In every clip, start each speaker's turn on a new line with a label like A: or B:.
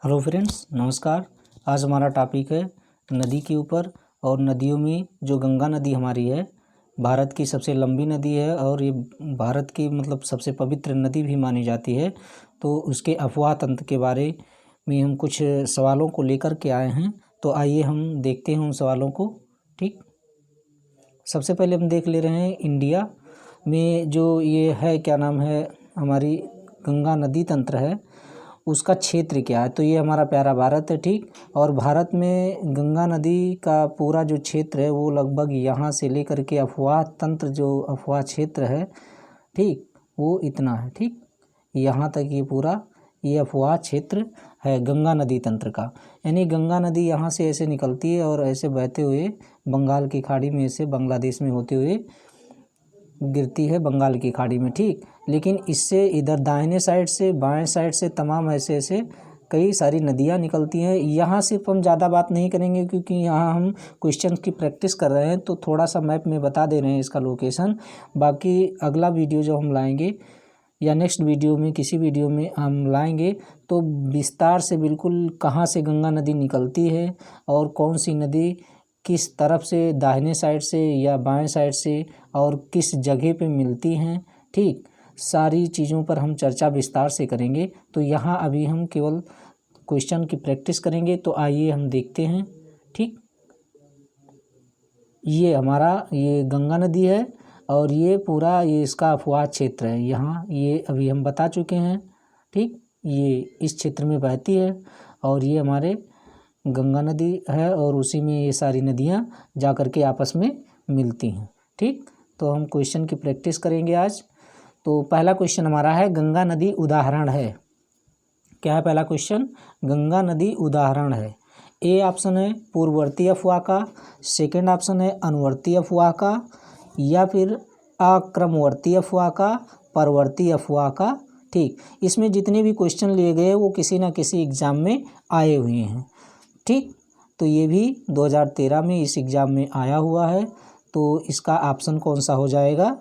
A: Hello friends, नमस्कार। आज हमारा टॉपिक है नदी के ऊपर। और नदियों में जो गंगा नदी हमारी है, भारत की सबसे लंबी नदी है और ये भारत की सबसे पवित्र नदी भी मानी जाती है। तो उसके अफवाह तंत्र के बारे में हम कुछ सवालों को लेकर के आए हैं। तो आइए हम देखते हैं उन सवालों को। ठीक, सबसे पहले हम देख ले रहे हैं इंडिया में जो ये है, क्या नाम है, हमारी गंगा नदी तंत्र है, उसका क्षेत्र क्या है। तो ये हमारा प्यारा भारत है। ठीक, और भारत में गंगा नदी का पूरा जो क्षेत्र है वो लगभग यहाँ से लेकर के अफवाह तंत्र, जो अफवाह क्षेत्र है, ठीक, वो इतना है। ठीक, यहाँ तक ये पूरा ये अफवाह क्षेत्र है गंगा नदी तंत्र का। यानी गंगा नदी यहाँ से ऐसे निकलती है और ऐसे बहते हुए बंगाल की खाड़ी में से बांग्लादेश में होते हुए गिरती है बंगाल की खाड़ी में। ठीक, लेकिन इससे इधर दाहिने साइड से बाएं साइड से तमाम ऐसे ऐसे कई सारी नदियाँ निकलती हैं। यहाँ सिर्फ हम ज़्यादा बात नहीं करेंगे क्योंकि यहाँ हम क्वेश्चन की प्रैक्टिस कर रहे हैं, तो थोड़ा सा मैप में बता दे रहे हैं इसका लोकेशन। बाकी अगला वीडियो जो हम लाएंगे या नेक्स्ट वीडियो में किसी वीडियो में हम लाएंगे तो विस्तार से बिल्कुल कहाँ से गंगा नदी निकलती है और कौन सी नदी किस तरफ से, दाहिने साइड से या बाएं साइड से, और किस जगह पे मिलती हैं। ठीक, सारी चीज़ों पर हम चर्चा विस्तार से करेंगे। तो यहाँ अभी हम केवल क्वेश्चन की प्रैक्टिस करेंगे। तो आइए हम देखते हैं। ठीक, ये हमारा ये गंगा नदी है और ये पूरा ये इसका अफवाह क्षेत्र है। यहाँ ये अभी हम बता चुके हैं। ठीक, ये इस क्षेत्र में बहती है और ये हमारे गंगा नदी है और उसी में ये सारी नदियाँ जा कर के आपस में मिलती हैं। ठीक, तो हम क्वेश्चन की प्रैक्टिस करेंगे आज। तो पहला क्वेश्चन हमारा है, गंगा नदी उदाहरण है। क्या है पहला क्वेश्चन? गंगा नदी उदाहरण है। ए ऑप्शन है पूर्ववर्ती अफवाह का, सेकंड ऑप्शन है अनुवर्ती अफवाह का, या फिर अक्रमवर्ती अफवाह का, परवर्ती अफवाह का। ठीक, इसमें जितने भी क्वेश्चन लिए गए वो किसी न किसी एग्ज़ाम में आए हुए हैं। ठीक, तो ये भी 2013 में इस एग्ज़ाम में आया हुआ है। तो इसका ऑप्शन कौन सा हो जाएगा?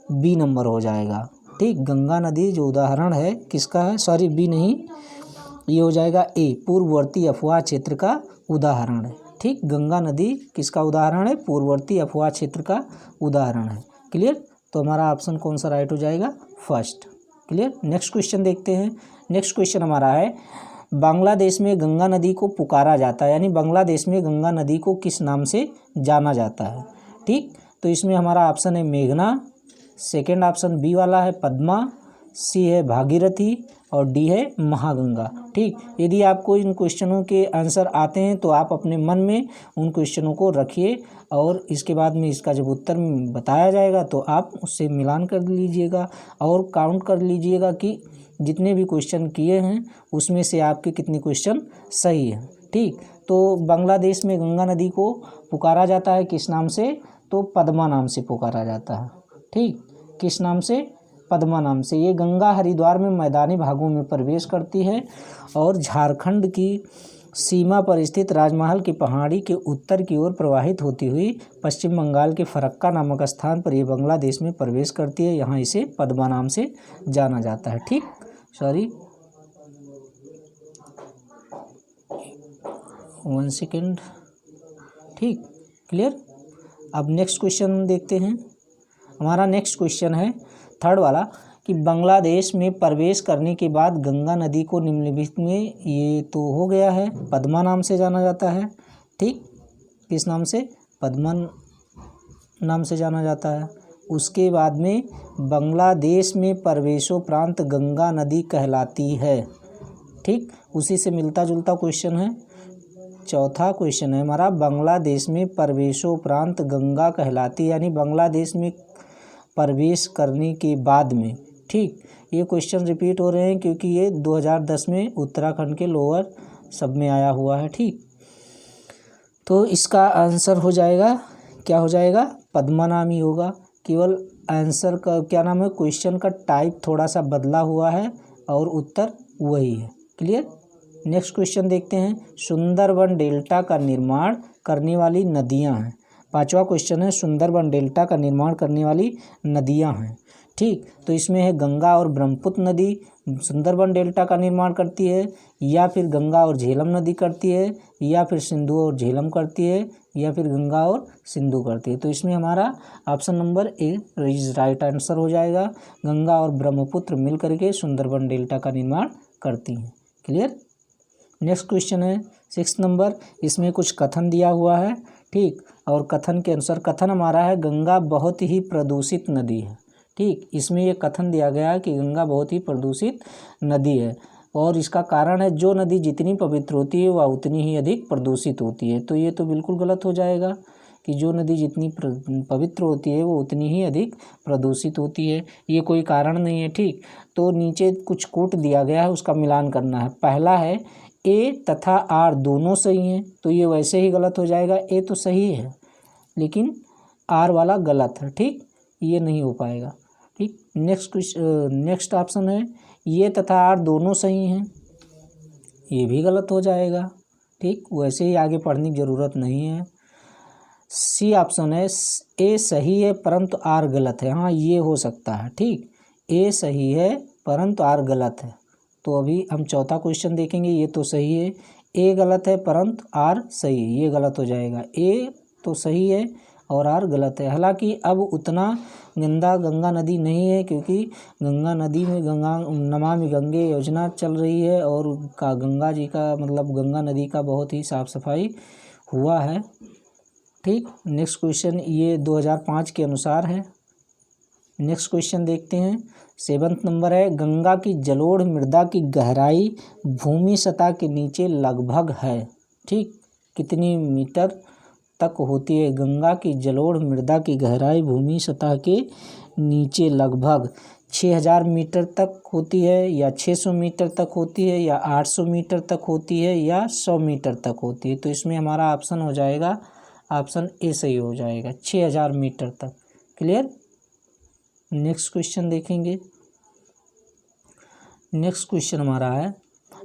A: बी नंबर हो जाएगा। ठीक, गंगा नदी जो उदाहरण है किसका है? सॉरी, बी नहीं, ये हो जाएगा ए, पूर्ववर्ती अफवाह क्षेत्र का उदाहरण है। ठीक, गंगा नदी किसका उदाहरण है? पूर्ववर्ती अफवाह क्षेत्र का उदाहरण है। क्लियर? तो हमारा ऑप्शन कौन सा राइट हो जाएगा? फर्स्ट। क्लियर? नेक्स्ट क्वेश्चन देखते हैं। नेक्स्ट क्वेश्चन हमारा है, बांग्लादेश में गंगा नदी को पुकारा जाता है, यानी बांग्लादेश में गंगा नदी को किस नाम से जाना जाता है? ठीक, तो इसमें हमारा ऑप्शन है मेघना, सेकेंड ऑप्शन बी वाला है पद्मा, सी है भागीरथी और डी है महागंगा। ठीक, यदि आपको इन क्वेश्चनों के आंसर आते हैं तो आप अपने मन में उन क्वेश्चनों को रखिए और इसके बाद में इसका जब उत्तर बताया जाएगा तो आप उससे मिलान कर लीजिएगा और काउंट कर लीजिएगा कि जितने भी क्वेश्चन किए हैं उसमें से आपके कितने क्वेश्चन सही हैं। ठीक, तो बांग्लादेश में गंगा नदी को पुकारा जाता है किस नाम से? तो पद्मा नाम से पुकारा जाता है। ठीक, किस नाम से? पद्मा नाम से। ये गंगा हरिद्वार में मैदानी भागों में प्रवेश करती है और झारखंड की सीमा पर स्थित राजमहल की पहाड़ी के उत्तर की ओर प्रवाहित होती हुई पश्चिम बंगाल के फरक्का नामक स्थान पर यह बांग्लादेश में प्रवेश करती है। यहाँ इसे पद्मा नाम से जाना जाता है। ठीक, सॉरी, 1 सेकेंड। ठीक, क्लियर? अब नेक्स्ट क्वेश्चन देखते हैं। हमारा नेक्स्ट क्वेश्चन है थर्ड वाला कि बांग्लादेश में प्रवेश करने के बाद गंगा नदी को निम्नलिखित में, ये तो हो गया है, पद्मा नाम से जाना जाता है। ठीक, किस नाम से? पद्मा नाम से जाना जाता है। उसके बाद में बांग्लादेश में प्रवेशोपरांत गंगा नदी कहलाती है। ठीक, उसी से मिलता जुलता क्वेश्चन है। चौथा क्वेश्चन है हमारा, बांग्लादेश में प्रवेशोपरांत गंगा कहलाती है, यानी बांग्लादेश में प्रवेश करने के बाद में। ठीक, ये क्वेश्चन रिपीट हो रहे हैं क्योंकि ये 2010 में उत्तराखंड के लोअर सब में आया हुआ है। ठीक, तो इसका आंसर हो जाएगा, क्या हो जाएगा? पद्मा नाम ही होगा। केवल आंसर का क्या नाम है, क्वेश्चन का टाइप थोड़ा सा बदला हुआ है और उत्तर वही है। क्लियर? नेक्स्ट क्वेश्चन देखते हैं। सुंदरबन डेल्टा का निर्माण करने वाली नदियां हैं। पांचवा क्वेश्चन है, सुंदरबन डेल्टा का निर्माण करने वाली नदियां हैं। ठीक, तो इसमें है गंगा और ब्रह्मपुत्र नदी, सुंदरबन डेल्टा का निर्माण करती है, या फिर गंगा और झेलम नदी करती है, या फिर सिंधु और झेलम करती है, या फिर गंगा और सिंधु करती है। तो इसमें हमारा option number A right answer हो जाएगा। गंगा और ब्रह्मपुत्र मिल करके सुंदरबन डेल्टा का निर्माण करती हैं। क्लियर। नेक्स्ट क्वेश्चन है 6 नंबर। इसमें कुछ कथन दिया हुआ है, ठीक, और कथन के अनुसार कथन हमारा है गंगा बहुत ही प्रदूषित नदी है। ठीक, इसमें ये कथन दिया गया है कि गंगा बहुत ही प्रदूषित नदी है, और इसका कारण है जो नदी जितनी पवित्र होती है वह उतनी ही अधिक प्रदूषित होती है। तो ये तो बिल्कुल गलत हो जाएगा कि जो नदी जितनी पवित्र होती है वो उतनी ही अधिक प्रदूषित होती है, ये कोई कारण नहीं है। ठीक, तो नीचे कुछ कोट दिया गया है, उसका मिलान करना है। पहला है ए तथा आर दोनों सही हैं, तो ये वैसे ही गलत हो जाएगा। ए तो सही है लेकिन आर वाला गलत है। ठीक, ये नहीं हो पाएगा। ठीक, नेक्स्ट ऑप्शन है ये तथा आर दोनों सही हैं, ये भी गलत हो जाएगा। ठीक, वैसे ही आगे पढ़ने की ज़रूरत नहीं है। सी ऑप्शन है ए सही है परंतु आर गलत है। हाँ, ये हो सकता है। ठीक, ए सही है परंतु आर गलत है। तो अभी हम चौथा क्वेश्चन देखेंगे। ये तो सही है, ए गलत है परंतु आर सही है, ये गलत हो जाएगा। ए तो सही है और आर गलत है। हालांकि अब उतना गंदा गंगा नदी नहीं है, क्योंकि गंगा नदी में नमामि गंगे योजना चल रही है, और गंगा जी का मतलब गंगा नदी का बहुत ही साफ़ सफाई हुआ है। ठीक, नेक्स्ट क्वेश्चन ये 2005 के अनुसार है। नेक्स्ट क्वेश्चन देखते हैं। 7 नंबर है गंगा की जलोढ़ मृदा की गहराई भूमि सतह के नीचे लगभग है। ठीक, कितनी मीटर तक होती है? गंगा की जलोढ़ मृदा की गहराई भूमि सतह के नीचे लगभग 6000 मीटर तक होती है, या 600 मीटर तक होती है, या 800 मीटर तक होती है, या 100 मीटर तक होती है। तो इसमें हमारा ऑप्शन हो जाएगा, ऑप्शन ए सही हो जाएगा, 6000 मीटर तक। क्लियर। नेक्स्ट क्वेश्चन देखेंगे। नेक्स्ट क्वेश्चन हमारा है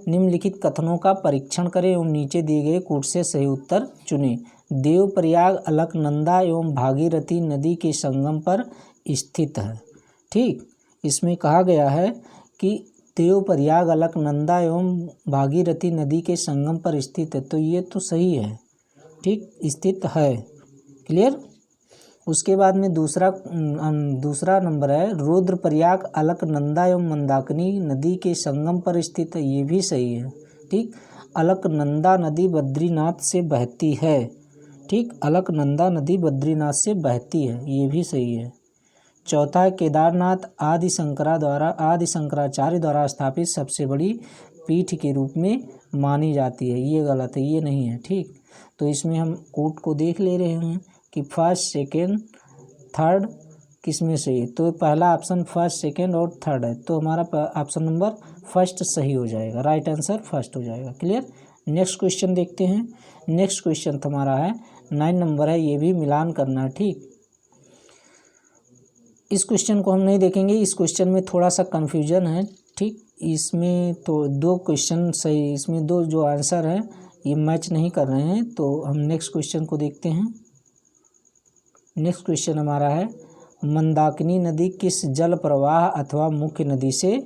A: निम्नलिखित कथनों का परीक्षण करें एवं नीचे दिए गए कूट से सही उत्तर चुनें। देवप्रयाग अलकनंदा एवं भागीरथी नदी के संगम पर स्थित है। ठीक, इसमें कहा गया है कि देवप्रयाग अलकनंदा एवं भागीरथी नदी के संगम पर स्थित है, तो ये तो सही है। ठीक, स्थित है। क्लियर। उसके बाद में दूसरा नंबर है रुद्रप्रयाग अलकनंदा एवं मंदाकिनी नदी के संगम पर स्थित है, ये भी सही है। ठीक, अलकनंदा नदी बद्रीनाथ से बहती है। ठीक, अलकनंदा नदी बद्रीनाथ से बहती है, ये भी सही है। चौथा है केदारनाथ आदि शंकराचार्य द्वारा स्थापित सबसे बड़ी पीठ के रूप में मानी जाती है, ये गलत है, ये नहीं है। ठीक, तो इसमें हम कोट को देख ले रहे हैं कि फर्स्ट सेकेंड थर्ड किस में सही है। तो पहला ऑप्शन फर्स्ट सेकेंड और थर्ड है, तो हमारा ऑप्शन नंबर फर्स्ट सही हो जाएगा, राइट आंसर फर्स्ट हो जाएगा। क्लियर। नेक्स्ट क्वेश्चन देखते हैं। नेक्स्ट क्वेश्चन हमारा है 9 नंबर है, ये भी मिलान करना है। ठीक, इस क्वेश्चन को हम नहीं देखेंगे, इस क्वेश्चन में थोड़ा सा कन्फ्यूजन है। ठीक, इसमें तो 2 क्वेश्चन सही, इसमें 2 जो आंसर है ये मैच नहीं कर रहे हैं, तो हम नेक्स्ट क्वेश्चन को देखते हैं। नेक्स्ट क्वेश्चन हमारा है मंदाकिनी नदी किस जल प्रवाह अथवा मुख्य नदी से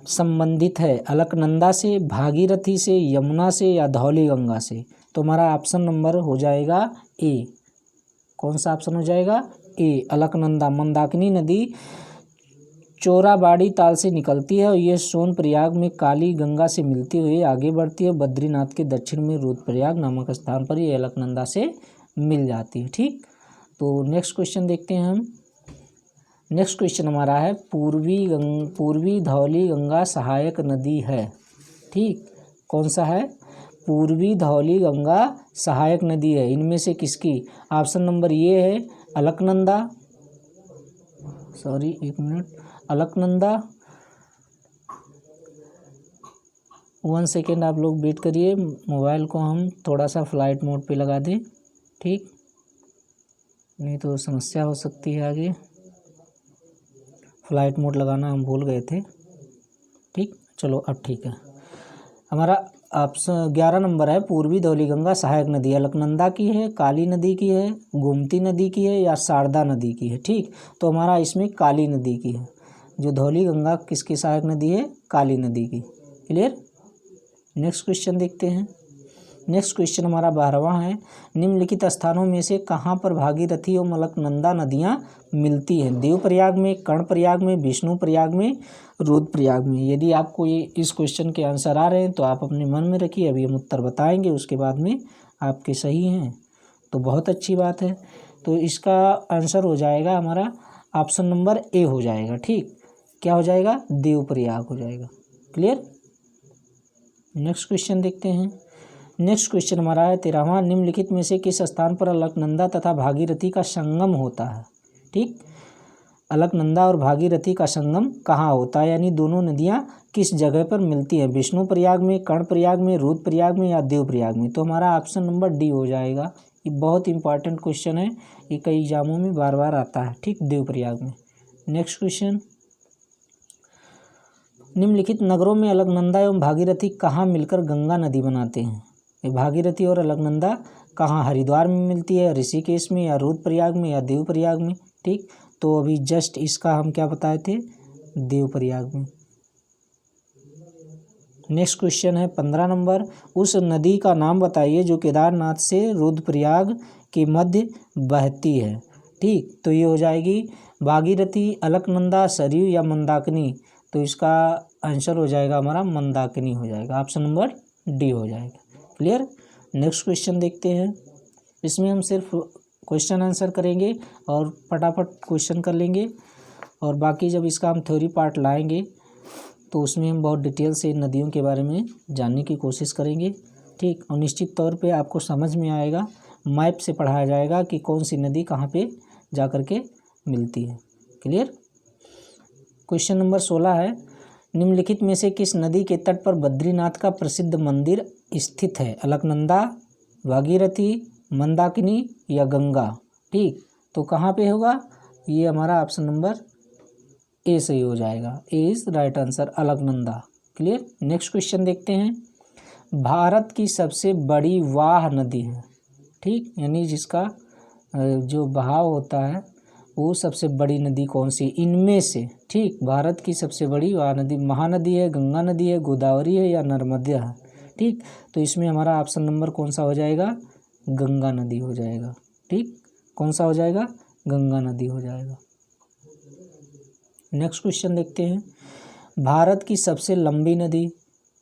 A: संबंधित है? अलकनंदा से, भागीरथी से, यमुना से, या धौली गंगा से? तो हमारा ऑप्शन नंबर हो जाएगा ए। कौन सा ऑप्शन हो जाएगा? ए, अलकनंदा। मंदाकिनी नदी चोराबाड़ी ताल से निकलती है और ये सोनप्रयाग में काली गंगा से मिलती हुई आगे बढ़ती है। बद्रीनाथ के दक्षिण में रुद्रप्रयाग नामक स्थान पर ये अलकनंदा से मिल जाती है। ठीक, तो नेक्स्ट क्वेश्चन देखते हैं हम। नेक्स्ट क्वेश्चन हमारा है पूर्वी धौली गंगा सहायक नदी है। ठीक, कौन सा है? पूर्वी धौली गंगा सहायक नदी है। इनमें से किसकी? ऑप्शन नंबर ये है अलकनंदा, सॉरी एक मिनट, अलकनंदा। 1 सेकेंड आप लोग वेट करिए, मोबाइल को हम थोड़ा सा फ्लाइट मोड पे लगा दें। ठीक, नहीं तो समस्या हो सकती है आगे। फ्लाइट मोड लगाना हम भूल गए थे। ठीक, चलो अब ठीक है। हमारा ऑप्शन 11 नंबर है पूर्वी धौली गंगा सहायक नदी अलकनंदा की है, काली नदी की है, गोमती नदी की है, या शारदा नदी की है? ठीक, तो हमारा इसमें काली नदी की है। जो धौली गंगा किसकी सहायक नदी है? काली नदी की। क्लियर। नेक्स्ट क्वेश्चन देखते हैं। नेक्स्ट क्वेश्चन हमारा 12वां है, निम्नलिखित स्थानों में से कहाँ पर भागीरथी और अलकनंदा नदियाँ मिलती हैं? देवप्रयाग में, कर्णप्रयाग में, विष्णुप्रयाग में, रुद्रप्रयाग में। यदि आपको ये इस क्वेश्चन के आंसर आ रहे हैं तो आप अपने मन में रखिए, अभी हम उत्तर बताएंगे, उसके बाद में आपके सही हैं तो बहुत अच्छी बात है। तो इसका आंसर हो जाएगा हमारा ऑप्शन नंबर ए हो जाएगा। ठीक, क्या हो जाएगा? देवप्रयाग हो जाएगा। क्लियर। नेक्स्ट क्वेश्चन देखते हैं। नेक्स्ट क्वेश्चन हमारा है 13वां, निम्नलिखित में से किस स्थान पर अलकनंदा तथा भागीरथी का संगम होता है? ठीक, अलकनंदा और भागीरथी का संगम कहाँ होता है, यानी दोनों नदियाँ किस जगह पर मिलती हैं? विष्णुप्रयाग में, कर्णप्रयाग में, रुद्रप्रयाग में या देवप्रयाग में? तो हमारा ऑप्शन नंबर डी हो जाएगा। ये बहुत इंपॉर्टेंट क्वेश्चन है, ये कई एग्जामों में बार बार आता है। ठीक, देवप्रयाग में। नेक्स्ट क्वेश्चन, निम्नलिखित नगरों में अलकनंदा एवं भागीरथी कहाँ मिलकर गंगा नदी बनाते हैं? ये भागीरथी और अलकनंदा कहाँ, हरिद्वार में मिलती है, ऋषिकेश में, या रुद्रप्रयाग में, या देवप्रयाग में? ठीक, तो अभी जस्ट इसका हम क्या बताए थे? देवप्रयाग में। नेक्स्ट क्वेश्चन है 15 नंबर, उस नदी का नाम बताइए जो केदारनाथ से रुद्रप्रयाग के मध्य बहती है। ठीक, तो ये हो जाएगी भागीरथी, अलकनंदा, सरयू या मंदाकिनी। तो इसका आंसर हो जाएगा हमारा मंदाकिनी हो जाएगा, ऑप्शन नंबर डी हो जाएगा। क्लियर। नेक्स्ट क्वेश्चन देखते हैं। इसमें हम सिर्फ क्वेश्चन आंसर करेंगे और फटाफट क्वेश्चन कर लेंगे, और बाकी जब इसका हम थ्योरी पार्ट लाएंगे तो उसमें हम बहुत डिटेल से नदियों के बारे में जानने की कोशिश करेंगे। ठीक, और निश्चित तौर पे आपको समझ में आएगा, मैप से पढ़ाया जाएगा कि कौन सी नदी कहाँ पे जा कर के मिलती है। क्लियर। क्वेश्चन नंबर 16 है, निम्नलिखित में से किस नदी के तट पर बद्रीनाथ का प्रसिद्ध मंदिर स्थित है? अलकनंदा, भागीरथी, मंदाकिनी या गंगा? ठीक, तो कहाँ पे होगा? ये हमारा ऑप्शन नंबर ए सही हो जाएगा। A is right answer, Alaknanda. Clear. Next question देखते हैं। भारत की सबसे बड़ी वाह नदी है, ठीक, यानी जिसका जो बहाव होता है वो सबसे बड़ी नदी कौन सी इनमें से? ठीक, भारत की सबसे बड़ी वाह नदी महानदी है, गंगा नदी है, गोदावरी है या नर्मदा है? ठीक, तो इसमें हमारा ऑप्शन नंबर कौन सा हो जाएगा? गंगा नदी हो जाएगा। ठीक, कौन सा हो जाएगा? गंगा नदी हो जाएगा। नेक्स्ट क्वेश्चन देखते हैं। भारत की सबसे लंबी नदी,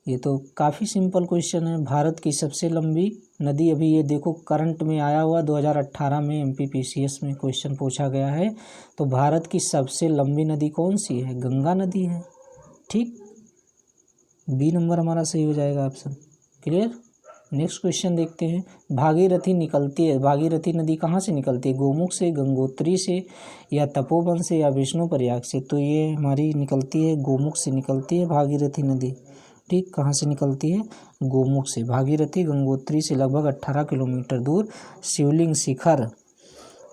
A: ये तो काफ़ी सिंपल क्वेश्चन है। भारत की सबसे लंबी नदी, अभी ये देखो करंट में आया हुआ 2018 में MPPCS में क्वेश्चन पूछा गया है। तो भारत की सबसे लंबी नदी कौन सी है? गंगा नदी है। ठीक, बी नंबर हमारा सही हो जाएगा ऑप्शन। क्लियर। नेक्स्ट क्वेश्चन देखते हैं। भागीरथी निकलती है, भागीरथी नदी कहाँ से निकलती है? गोमुख से, गंगोत्री से या तपोवन से या विष्णुप्रयाग से? तो ये हमारी निकलती है गोमुख से निकलती है भागीरथी नदी। ठीक, कहाँ से निकलती है? गोमुख से। भागीरथी गंगोत्री से लगभग 18 किलोमीटर दूर शिवलिंग शिखर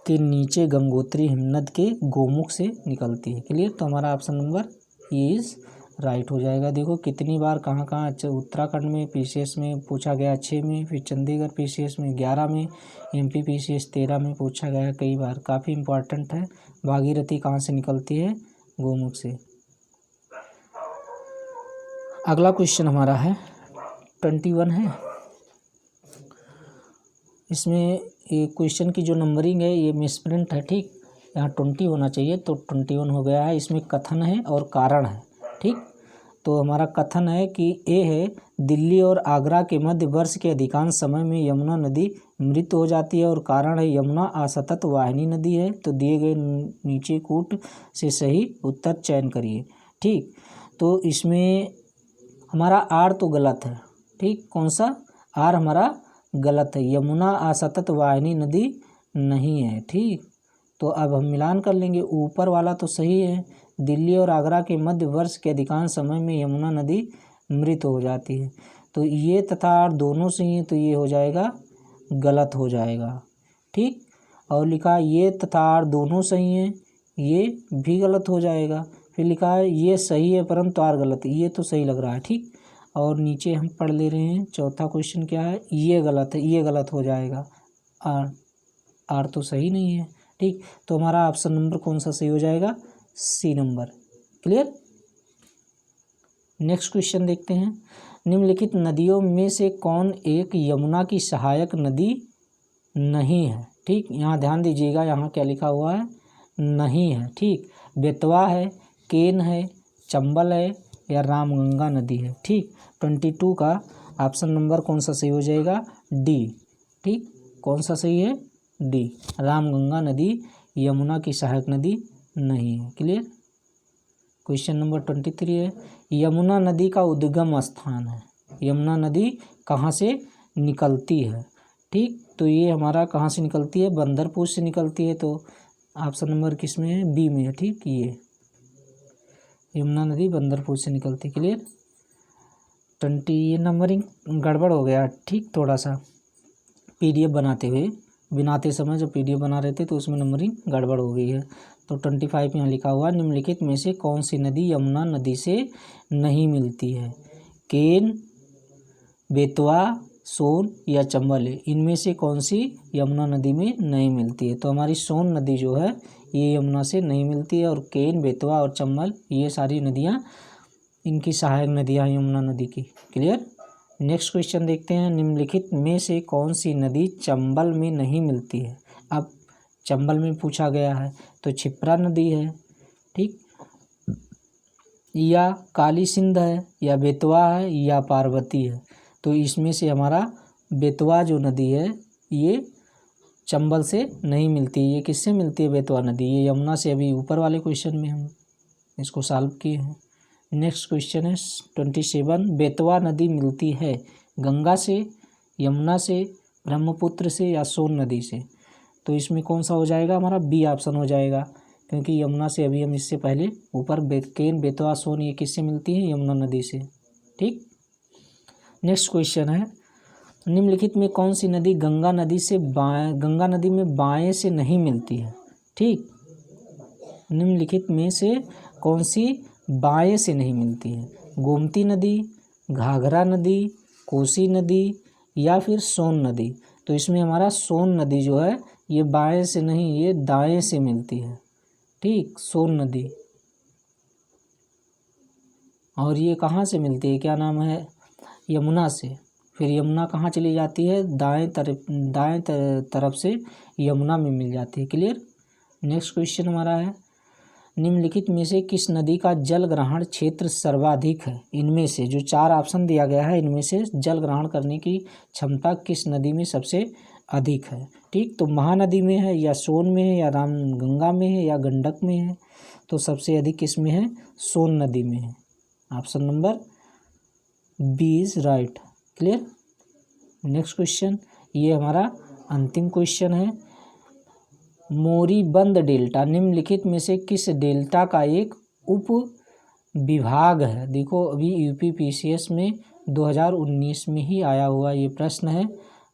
A: के नीचे गंगोत्री हिमनद के गोमुख से निकलती है। क्लियर, तो हमारा option number A is right हो जाएगा। देखो कितनी बार कहाँ कहाँ, उत्तराखंड में PCS में पूछा गया 6 में, फिर चंडीगढ़ PCS में 11 में, MPPCS 13 में पूछा गया कई बार, काफ़ी इंपॉर्टेंट है। भागीरथी कहाँ से निकलती है? गोमुख से। अगला क्वेश्चन हमारा है 21 है। इसमें ये क्वेश्चन की जो नंबरिंग है ये मिसप्रिंट है। ठीक, यहाँ 20 होना चाहिए तो 21 हो गया है। इसमें कथन है और कारण है। ठीक, तो हमारा कथन है कि ए है, दिल्ली और आगरा के मध्य वर्ष के अधिकांश समय में यमुना नदी मृत हो जाती है, और कारण है यमुना असतत वाहिनी नदी है। तो दिए गए नीचे कूट से सही उत्तर चयन करिए। ठीक, तो इसमें हमारा आर तो गलत है। ठीक, कौन सा? आर हमारा गलत है, यमुना असतत वाहिनी नदी नहीं है। ठीक, तो अब हम मिलान कर लेंगे। ऊपर वाला तो सही है, दिल्ली और आगरा के मध्य वर्ष के अधिकांश समय में यमुना नदी मृत हो जाती है। तो ये तथा आर दोनों सही हैं, तो ये हो जाएगा गलत हो जाएगा। ठीक, और लिखा ये तथा आर दोनों सही हैं, ये भी गलत हो जाएगा। फिर लिखा है ये सही है परंतु आर गलत है, ये तो सही लग रहा है। ठीक, और नीचे हम पढ़ ले रहे हैं चौथा क्वेश्चन क्या है? ये गलत है, ये गलत हो जाएगा। आर तो सही नहीं है। ठीक, तो हमारा ऑप्शन नंबर कौन सा सही हो जाएगा? C number. Clear. Next question देखते हैं। निम्नलिखित नदियों में से कौन एक यमुना की सहायक नदी नहीं है। ठीक, यहाँ ध्यान दीजिएगा, यहाँ क्या लिखा हुआ है, नहीं है। ठीक, बेतवा है, केन है, चंबल है या रामगंगा नदी है। ठीक, 22 का ऑप्शन नंबर कौन सा सही हो जाएगा, डी। ठीक, कौन सा सही है, डी, रामगंगा नदी यमुना की सहायक नदी नहीं है। क्लियर। क्वेश्चन नंबर 23 है, यमुना नदी का उद्गम स्थान है। यमुना नदी कहाँ से निकलती है। ठीक, तो ये हमारा कहाँ से निकलती है, बंदरपुर से निकलती है। तो ऑप्शन नंबर किस में है, बी में है। ठीक, ये यमुना नदी बंदरपुर से निकलती। क्लियर। 20 ये नंबरिंग गड़बड़ हो गया। ठीक, थोड़ा सा PDF बनाते समय जब PDF बना रहे थे तो उसमें नंबरिंग गड़बड़ हो गई है। तो 25 यहाँ लिखा हुआ, निम्नलिखित में से कौन सी नदी यमुना नदी से नहीं मिलती है। केन, बेतवा, सोन या चंबल है, इनमें से कौन सी यमुना नदी में नहीं मिलती है। तो हमारी सोन नदी जो है ये यमुना से नहीं मिलती है, और केन, बेतवा और चंबल ये सारी नदियाँ इनकी सहायक नदियाँ हैं यमुना नदी की। क्लियर। नेक्स्ट क्वेश्चन देखते हैं, निम्नलिखित में से कौन सी नदी चंबल में नहीं मिलती है। अब चंबल में पूछा गया है तो क्षिप्रा नदी है। ठीक, या काली सिंध है या बेतवा है या पार्वती है। तो इसमें से हमारा बेतवा जो नदी है ये चंबल से नहीं मिलती। ये किससे मिलती है, बेतवा नदी, ये यमुना से। अभी ऊपर वाले क्वेश्चन में हम इसको सॉल्व किए हैं। नेक्स्ट क्वेश्चन है 27, बेतवा नदी मिलती है गंगा से, यमुना से, ब्रह्मपुत्र से या सोन नदी से। तो इसमें कौन सा हो जाएगा, हमारा बी ऑप्शन हो जाएगा, क्योंकि यमुना से अभी हम इससे पहले ऊपर केन, बेतवा, सोन ये किससे मिलती है, यमुना नदी से। ठीक। नेक्स्ट क्वेश्चन है, निम्नलिखित में कौन सी नदी गंगा नदी में बाएं से नहीं मिलती है। ठीक, निम्नलिखित में से कौन सी बाएं से नहीं मिलती है। गोमती नदी, घाघरा नदी, कोसी नदी या फिर सोन नदी। तो इसमें हमारा सोन नदी जो है ये बाएं से नहीं, ये दाएं से मिलती है। ठीक, सोन नदी। और ये कहाँ से मिलती है, क्या नाम है, यमुना से। फिर यमुना कहाँ चली जाती है, दाएं तरफ से यमुना में मिल जाती है। क्लियर। नेक्स्ट क्वेश्चन हमारा है, निम्नलिखित में से किस नदी का जल ग्रहण क्षेत्र सर्वाधिक है। इनमें से जो 4 ऑप्शन दिया गया है इनमें से जल ग्रहण करने की क्षमता किस नदी में सबसे अधिक है। ठीक, तो महानदी में है या सोन में है या रामगंगा में है या गंडक में है। तो सबसे अधिक किस में है, सोन नदी में है। Option number B is right. Clear. Next question, ये हमारा अंतिम क्वेश्चन है, मोरीबंद डेल्टा निम्नलिखित में से किस डेल्टा का एक उप विभाग है। देखो अभी UPPCS में 2019 में ही आया हुआ ये प्रश्न है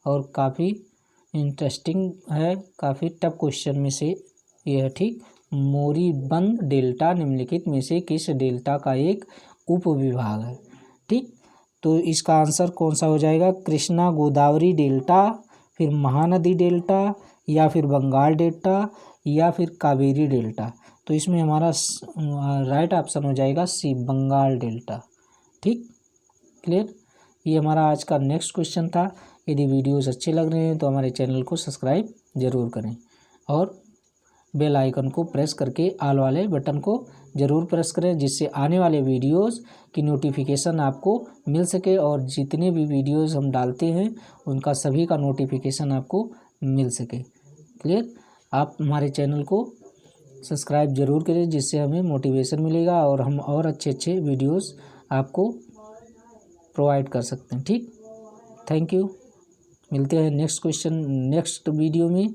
A: और काफ़ी इंटरेस्टिंग है, काफ़ी टफ क्वेश्चन में से ये है। ठीक, मोरीबंद डेल्टा निम्नलिखित में से किस डेल्टा का एक उप विभाग है। ठीक, तो इसका आंसर कौन सा हो जाएगा, कृष्णा गोदावरी डेल्टा, फिर महानदी डेल्टा या फिर बंगाल डेल्टा या फिर कावेरी डेल्टा। तो इसमें हमारा राइट ऑप्शन हो जाएगा सी, बंगाल डेल्टा। ठीक, क्लियर। ये हमारा आज का नेक्स्ट क्वेश्चन था। यदि वीडियोस अच्छे लग रहे हैं तो हमारे चैनल को सब्सक्राइब ज़रूर करें और बेल आइकन को प्रेस करके ऑल वाले बटन को ज़रूर प्रेस करें, जिससे आने वाले वीडियोस की नोटिफिकेशन आपको मिल सके और जितने भी वीडियोस हम डालते हैं उनका सभी का नोटिफिकेशन आपको मिल सके। क्लियर। आप हमारे चैनल को सब्सक्राइब ज़रूर करें, जिससे हमें मोटिवेशन मिलेगा और हम और अच्छे वीडियोस आपको प्रोवाइड कर सकते हैं। ठीक, थैंक यू। मिलते हैं नेक्स्ट वीडियो में।